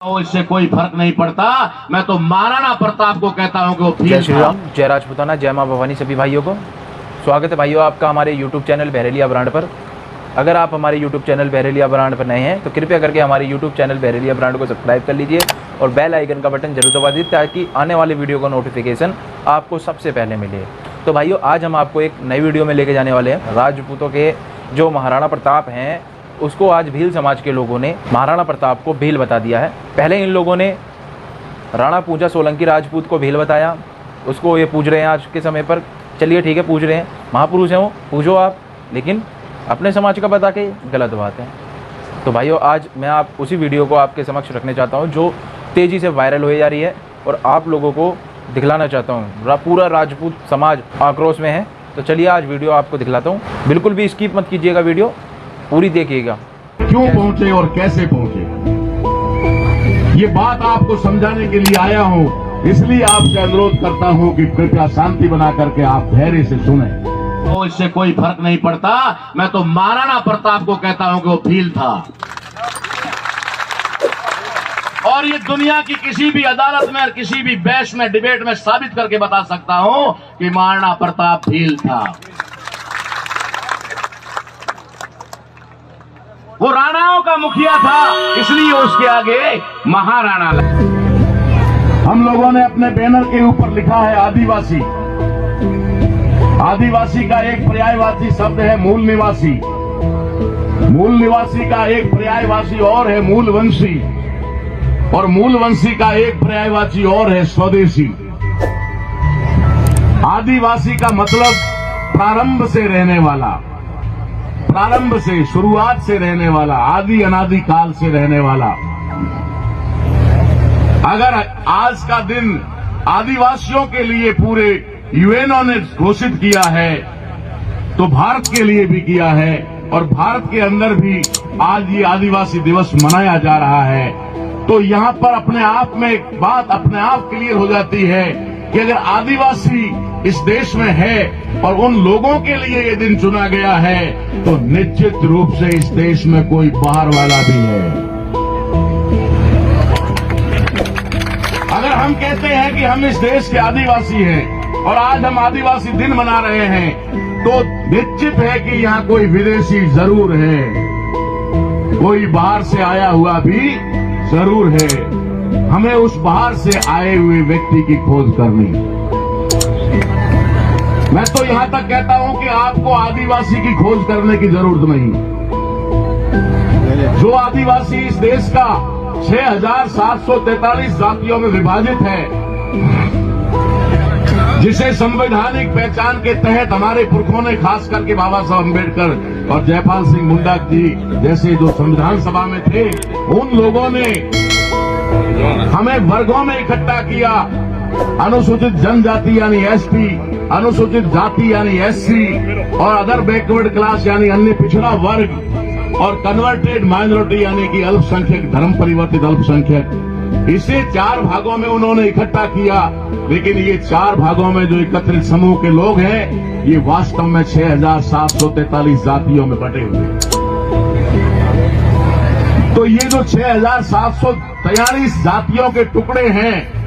इससे कोई फर्क नहीं पड़ता। मैं तो महाराणा प्रताप को कहता हूँ कि वो जय श्री राम, जय राजपूताना, जय मां भवानी। सभी भाइयों को स्वागत है भाइयों आपका हमारे YouTube चैनल बहरेलिया ब्रांड पर। अगर आप हमारे YouTube चैनल बहरेलिया ब्रांड पर नए हैं तो कृपया करके हमारे YouTube चैनल बहरेलिया ब्रांड को सब्सक्राइब कर लीजिए और बेल आइकन का बटन जरूर दबा दीजिए ताकि आने वाले वीडियो का नोटिफिकेशन आपको सबसे पहले मिले। तो भाइयों आज हम आपको एक नई वीडियो में लेके जाने वाले हैं। राजपूतों के जो महाराणा प्रताप हैं उसको आज भील समाज के लोगों ने महाराणा प्रताप को भील बता दिया है। पहले इन लोगों ने राणा पूजा सोलंकी राजपूत को भील बताया, उसको ये पूज रहे हैं आज के समय पर। चलिए ठीक है, पूज रहे हैं, महापुरुष हैं वो, पूजो आप, लेकिन अपने समाज का बता के गलत बात है। तो भाइयों आज मैं आप उसी वीडियो को आपके समक्ष रखने चाहता हूँ जो तेज़ी से वायरल हो जा रही है और आप लोगों को दिखलाना चाहता हूँ। पूरा राजपूत समाज आक्रोश में है। तो चलिए आज वीडियो आपको दिखलाता हूँ, बिल्कुल भी स्किप मत कीजिएगा, वीडियो पूरी देखिएगा। क्यों पहुंचे और कैसे पहुंचे ये बात आपको समझाने के लिए आया हूं। इसलिए आपसे अनुरोध करता हूं कि कृपया शांति बना करके आप धैर्य से सुने। तो इससे कोई फर्क नहीं पड़ता। मैं तो महाराणा प्रताप को कहता हूं कि वो भील था और ये दुनिया की किसी भी अदालत में और किसी भी बहस में डिबेट में साबित करके बता सकता हूं कि महाराणा प्रताप भील था। वो राणाओं का मुखिया था, इसलिए उसके आगे महाराणा लगा। हम लोगों ने अपने बैनर के ऊपर लिखा है आदिवासी। आदिवासी का एक पर्यायवाची शब्द है मूल निवासी। मूल निवासी का एक पर्यायवाची और है मूलवंशी और मूलवंशी का एक पर्यायवाची और है स्वदेशी। आदिवासी का मतलब प्रारंभ से रहने वाला, प्रारंभ से, शुरुआत से रहने वाला, आदि अनादि काल से रहने वाला। अगर आज का दिन आदिवासियों के लिए पूरे यूएनओ ने घोषित किया है तो भारत के लिए भी किया है और भारत के अंदर भी आज ये आदिवासी दिवस मनाया जा रहा है। तो यहाँ पर अपने आप में एक बात अपने आप क्लियर हो जाती है कि अगर आदिवासी इस देश में है और उन लोगों के लिए ये दिन चुना गया है तो निश्चित रूप से इस देश में कोई बाहर वाला भी है। अगर हम कहते हैं कि हम इस देश के आदिवासी हैं और आज हम आदिवासी दिन मना रहे हैं तो निश्चित है कि यहाँ कोई विदेशी जरूर है, कोई बाहर से आया हुआ भी जरूर है। हमें उस बाहर से आए हुए व्यक्ति की खोज करनी। मैं तो यहां तक कहता हूं कि आपको आदिवासी की खोज करने की जरूरत नहीं। जो आदिवासी इस देश का 6,743 जातियों में विभाजित है, जिसे संवैधानिक पहचान के तहत हमारे पुरखों ने, खास करके बाबा साहब अम्बेडकर और जयपाल सिंह मुंडा जी जैसे जो संविधान सभा में थे, उन लोगों ने हमें वर्गों में इकट्ठा किया। अनुसूचित जनजाति यानी एसटी, अनुसूचित जाति यानी एससी और अदर बैकवर्ड क्लास यानी अन्य पिछड़ा वर्ग और कन्वर्टेड माइनॉरिटी यानी कि अल्पसंख्यक, धर्म परिवर्तित अल्पसंख्यक। इसे 4 भागों में उन्होंने इकट्ठा किया, लेकिन ये 4 भागों में जो एकत्रित समूह के लोग हैं ये वास्तव में 6,743 जातियों में बटे हुए। तो ये जो 6,743 जातियों के टुकड़े हैं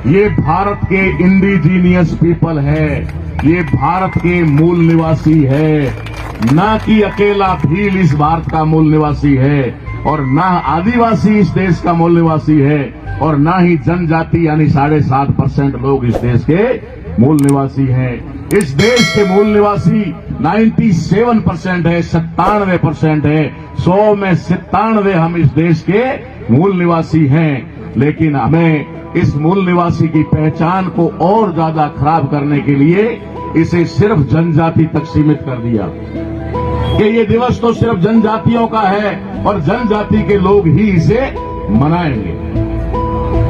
ये भारत के इंडिजीनियस पीपल है, ये भारत के मूल निवासी है। ना कि अकेला भील इस भारत का मूल निवासी है और ना आदिवासी इस देश का मूल निवासी है और ना ही जनजाति यानी 7.5% लोग इस देश के मूल निवासी हैं। इस देश के मूल निवासी 97% है, 97% है। 100 में 97 हम इस देश के मूल निवासी हैं। लेकिन हमें इस मूल निवासी की पहचान को और ज्यादा खराब करने के लिए इसे सिर्फ जनजाति तक सीमित कर दिया कि ये दिवस तो सिर्फ जनजातियों का है और जनजाति के लोग ही इसे मनाएंगे।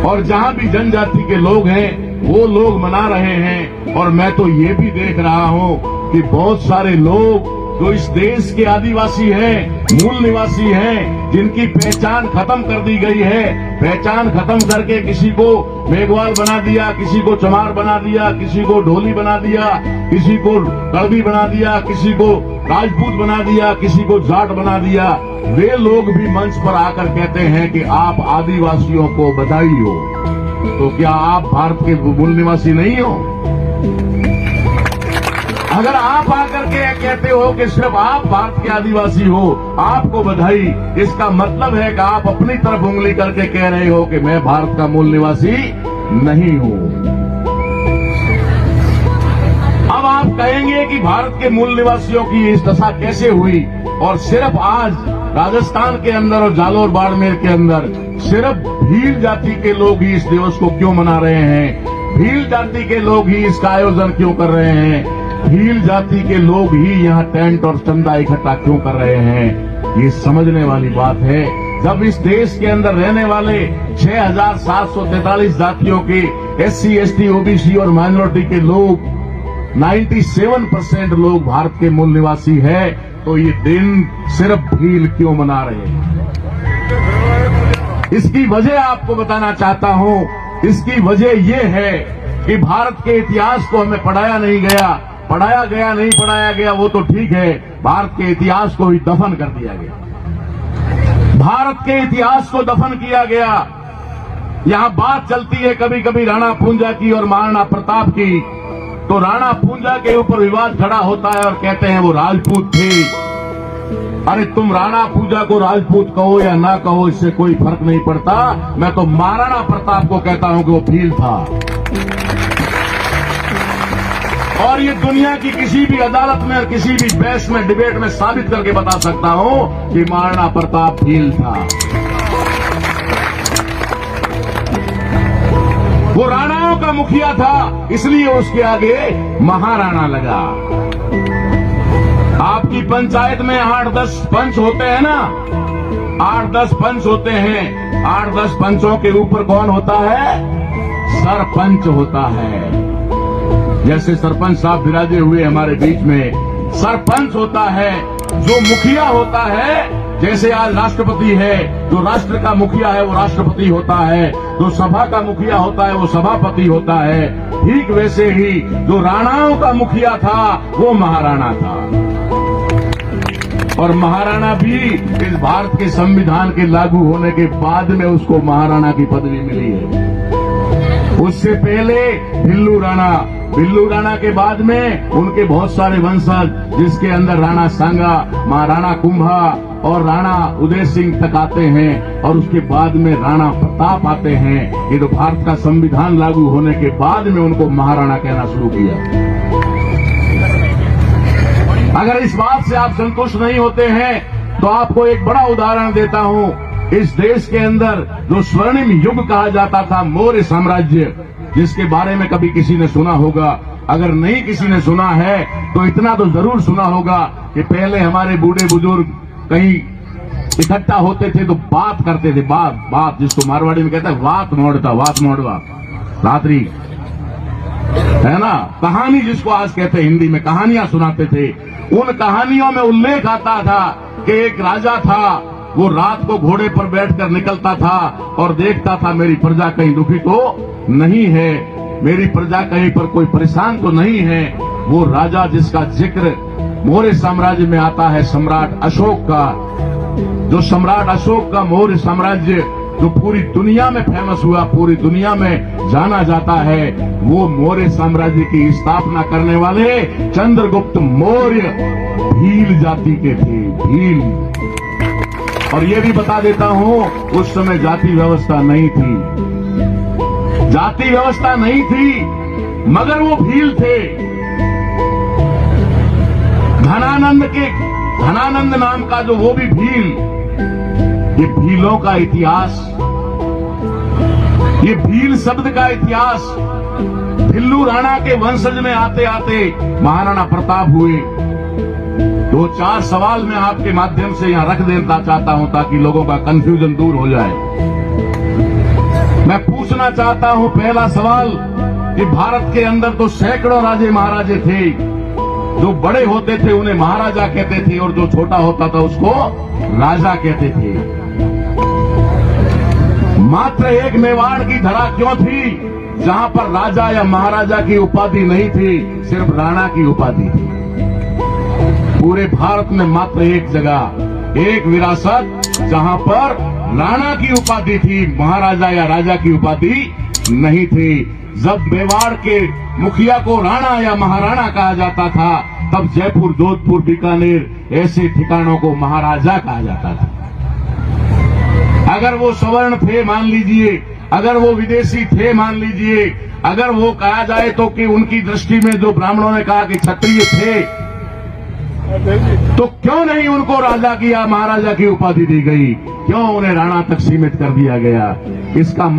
और जहां भी जनजाति के लोग हैं वो लोग मना रहे हैं। और मैं तो ये भी देख रहा हूं कि बहुत सारे लोग जो इस देश के आदिवासी हैं, मूल निवासी हैं, जिनकी पहचान खत्म कर दी गई है, पहचान खत्म करके किसी को मेघवाल बना दिया, किसी को चमार बना दिया, किसी को ढोली बना दिया, किसी को कड़वी बना दिया, किसी को राजपूत बना दिया, किसी को जाट बना दिया। वे लोग भी मंच पर आकर कहते हैं कि आप आदिवासियों को बधाई हो। तो क्या आप भारत के मूल निवासी नहीं हो? अगर आप आकर के कहते हो कि सिर्फ आप भारत के आदिवासी हो, आपको बधाई, इसका मतलब है कि आप अपनी तरफ उंगली करके कह रहे हो कि मैं भारत का मूल निवासी नहीं हूं। अब आप कहेंगे कि भारत के मूल निवासियों की इस दशा कैसे हुई, और सिर्फ आज राजस्थान के अंदर और जालोर बाड़मेर के अंदर सिर्फ भील जाति के लोग ही इस दिवस को क्यों मना रहे हैं? भील जाति के लोग ही इसका आयोजन क्यों कर रहे हैं? भील जाति के लोग ही यहाँ टेंट और चंदा इकट्ठा क्यों कर रहे हैं? ये समझने वाली बात है। जब इस देश के अंदर रहने वाले 6,743 जातियों के SC, ST, OBC और माइनॉरिटी के लोग 97% लोग भारत के मूल निवासी है, तो ये दिन सिर्फ भील क्यों मना रहे हैं? इसकी वजह आपको बताना चाहता हूं। इसकी वजह यह है कि भारत के इतिहास को हमें पढ़ाया नहीं गया। पढ़ाया गया नहीं पढ़ाया गया वो तो ठीक है, भारत के इतिहास को ही दफन कर दिया गया। भारत के इतिहास को दफन किया गया। यहां बात चलती है कभी कभी राणा पूंजा की और महाराणा प्रताप की, तो राणा पूंजा के ऊपर विवाद खड़ा होता है और कहते हैं वो राजपूत थे। अरे तुम राणा पूंजा को राजपूत कहो या ना कहो, इससे कोई फर्क नहीं पड़ता। मैं तो महाराणा प्रताप को कहता हूं कि वो भील था। और ये दुनिया की किसी भी अदालत में और किसी भी बहस में, डिबेट में साबित करके बता सकता हूं कि महाराणा प्रताप भील था। वो राणाओं का मुखिया था, इसलिए उसके आगे महाराणा लगा। आपकी पंचायत में 8-10 पंच होते हैं ना, 8-10 पंच होते हैं। 8-10 पंचों के ऊपर कौन होता है? सरपंच होता है। जैसे सरपंच साहब विराजे हुए हमारे बीच में, सरपंच होता है। जो मुखिया होता है, जैसे आज राष्ट्रपति है, जो राष्ट्र का मुखिया है वो राष्ट्रपति होता है, जो सभा का मुखिया होता है वो सभापति होता है। ठीक वैसे ही जो राणाओं का मुखिया था वो महाराणा था। और महाराणा भी इस भारत के संविधान के लागू होने के बाद में उसको महाराणा की पदवी मिली है। उससे पहले भिल्लू राणा के बाद में उनके बहुत सारे वंशज, जिसके अंदर राणा सांगा, महाराणा कुंभा और राणा उदय सिंह तक आते हैं, और उसके बाद में राणा प्रताप आते हैं। ये तो भारत का संविधान लागू होने के बाद में उनको महाराणा कहना शुरू किया। अगर इस बात से आप संतुष्ट नहीं होते हैं तो आपको एक बड़ा उदाहरण देता हूं। इस देश के अंदर जो स्वर्णिम युग कहा जाता था, मौर्य साम्राज्य, जिसके बारे में कभी किसी ने सुना होगा। अगर नहीं किसी ने सुना है तो इतना तो जरूर सुना होगा कि पहले हमारे बूढ़े बुजुर्ग कहीं इकट्ठा होते थे तो बात करते थे। बात जिसको मारवाड़ी में कहता है वात मोड़वा रात्रि, है ना। कहानी जिसको आज कहते हैं हिंदी में, कहानियां सुनाते थे। उन कहानियों में उल्लेख आता था कि एक राजा था, वो रात को घोड़े पर बैठकर निकलता था और देखता था मेरी प्रजा कहीं दुखी तो नहीं है, मेरी प्रजा कहीं पर कोई परेशान तो नहीं है। वो राजा जिसका जिक्र मौर्य साम्राज्य में आता है, सम्राट अशोक का, जो सम्राट अशोक का मौर्य साम्राज्य जो पूरी दुनिया में फेमस हुआ, पूरी दुनिया में जाना जाता है, वो मौर्य साम्राज्य की स्थापना करने वाले चंद्रगुप्त मौर्य भील जाति के थे। भील। और ये भी बता देता हूं, उस समय जाति व्यवस्था नहीं थी। जाति व्यवस्था नहीं थी, मगर वो भील थे। धनानंद नाम का जो वो भी भील। ये भीलों का इतिहास, ये भील शब्द का इतिहास भिल्लू राणा के वंशज में आते आते महाराणा प्रताप हुए। 2-4 सवाल मैं आपके माध्यम से यहां रख देना चाहता हूं ताकि लोगों का कंफ्यूजन दूर हो जाए। मैं पूछना चाहता हूं, पहला सवाल कि भारत के अंदर तो सैकड़ों राजे महाराजे थे। जो बड़े होते थे उन्हें महाराजा कहते थे और जो छोटा होता था उसको राजा कहते थे। मात्र एक मेवाड़ की धरा क्यों थी जहां पर राजा या महाराजा की उपाधि नहीं थी, सिर्फ राणा की उपाधि थी। पूरे भारत में मात्र एक जगह, एक विरासत जहां पर राणा की उपाधि थी, महाराजा या राजा की उपाधि नहीं थी। जब मेवाड़ के मुखिया को राणा या महाराणा कहा जाता था, तब जयपुर, जोधपुर, बीकानेर ऐसे ठिकानों को महाराजा कहा जाता था। अगर वो सवर्ण थे मान लीजिए, अगर वो विदेशी थे मान लीजिए, अगर वो कहा जाए तो कि उनकी दृष्टि में जो ब्राह्मणों ने कहा कि क्षत्रिय थे, तो क्यों नहीं उनको राजा की या महाराजा की उपाधि दी गई? क्यों उन्हें राणा तक सीमित कर दिया गया? इसका